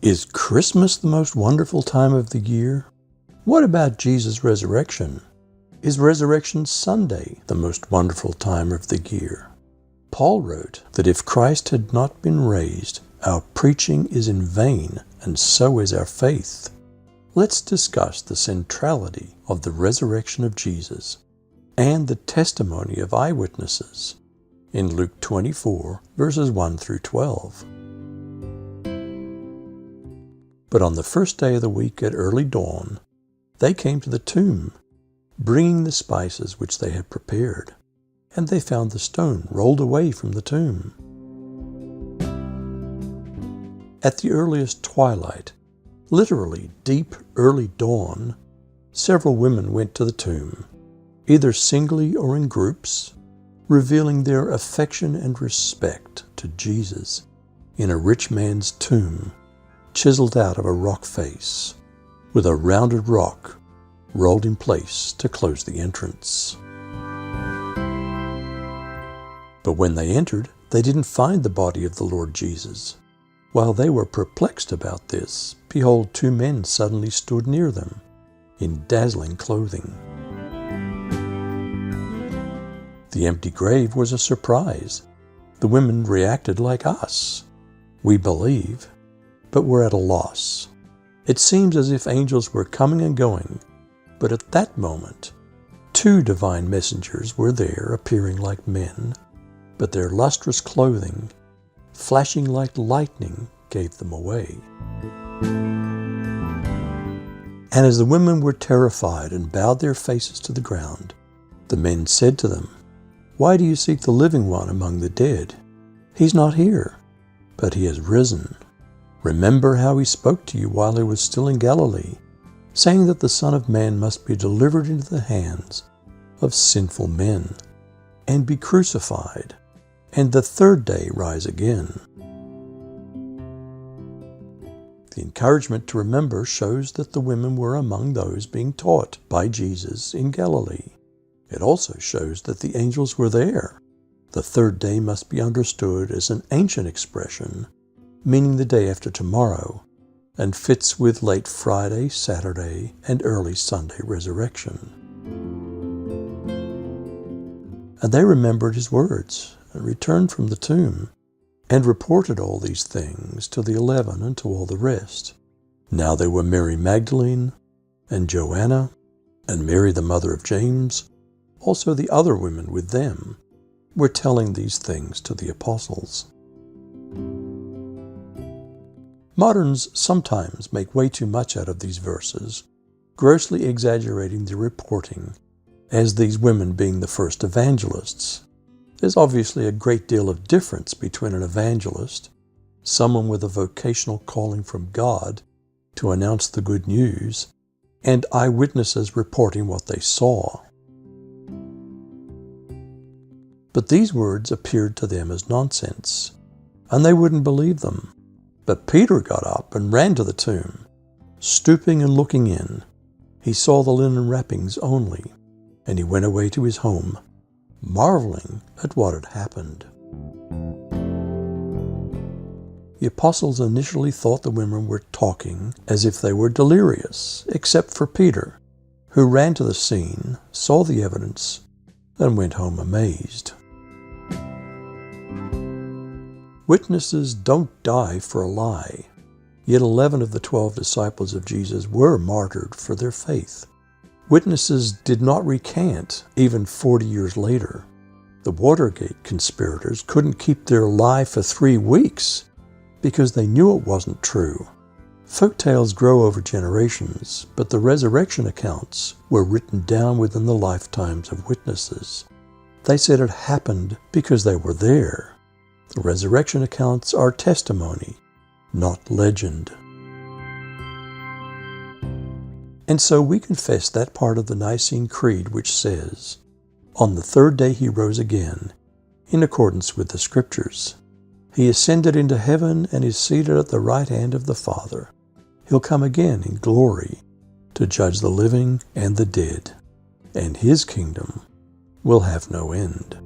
Is Christmas the most wonderful time of the year? What about Jesus' resurrection? Is Resurrection Sunday the most wonderful time of the year? Paul wrote that if Christ had not been raised, our preaching is in vain, and so is our faith. Let's discuss the centrality of the resurrection of Jesus and the testimony of eyewitnesses in Luke 24, verses 1 through 12. But on the first day of the week at early dawn, they came to the tomb, bringing the spices which they had prepared, and they found the stone rolled away from the tomb. At the earliest twilight, literally deep early dawn, several women went to the tomb, either singly or in groups, revealing their affection and respect to Jesus in a rich man's tomb, chiseled out of a rock face, with a rounded rock rolled in place to close the entrance. But when they entered, they didn't find the body of the Lord Jesus. While they were perplexed about this, behold, two men suddenly stood near them, in dazzling clothing. The empty grave was a surprise. The women reacted like us. We believe, but we're at a loss. It seems as if angels were coming and going, but at that moment, two divine messengers were there appearing like men, but their lustrous clothing, flashing like lightning, gave them away. And as the women were terrified and bowed their faces to the ground, the men said to them, "Why do you seek the living one among the dead? He's not here, but he has risen. Remember how he spoke to you while he was still in Galilee, saying that the Son of Man must be delivered into the hands of sinful men, and be crucified, and the third day rise again." The encouragement to remember shows that the women were among those being taught by Jesus in Galilee. It also shows that the angels were there. The third day must be understood as an ancient expression, meaning the day after tomorrow, and fits with late Friday, Saturday, and early Sunday resurrection. And they remembered his words, and returned from the tomb, and reported all these things to the 11 and to all the rest. Now they were Mary Magdalene, and Joanna, and Mary the mother of James. Also the other women with them were telling these things to the apostles. Moderns sometimes make way too much out of these verses, grossly exaggerating the reporting as these women being the first evangelists. There's obviously a great deal of difference between an evangelist, someone with a vocational calling from God to announce the good news, and eyewitnesses reporting what they saw. But these words appeared to them as nonsense, and they wouldn't believe them. But Peter got up and ran to the tomb. Stooping and looking in, he saw the linen wrappings only, and he went away to his home, marveling at what had happened. The apostles initially thought the women were talking as if they were delirious, except for Peter, who ran to the scene, saw the evidence, and went home amazed. Witnesses don't die for a lie, yet 11 of the 12 disciples of Jesus were martyred for their faith. Witnesses did not recant even 40 years later. The Watergate conspirators couldn't keep their lie for 3 weeks because they knew it wasn't true. Folk tales grow over generations, but the resurrection accounts were written down within the lifetimes of witnesses. They said it happened because they were there. The resurrection accounts are testimony, not legend. And so we confess that part of the Nicene Creed which says, "On the third day he rose again, in accordance with the Scriptures. He ascended into heaven and is seated at the right hand of the Father. He'll come again in glory to judge the living and the dead, and his kingdom will have no end."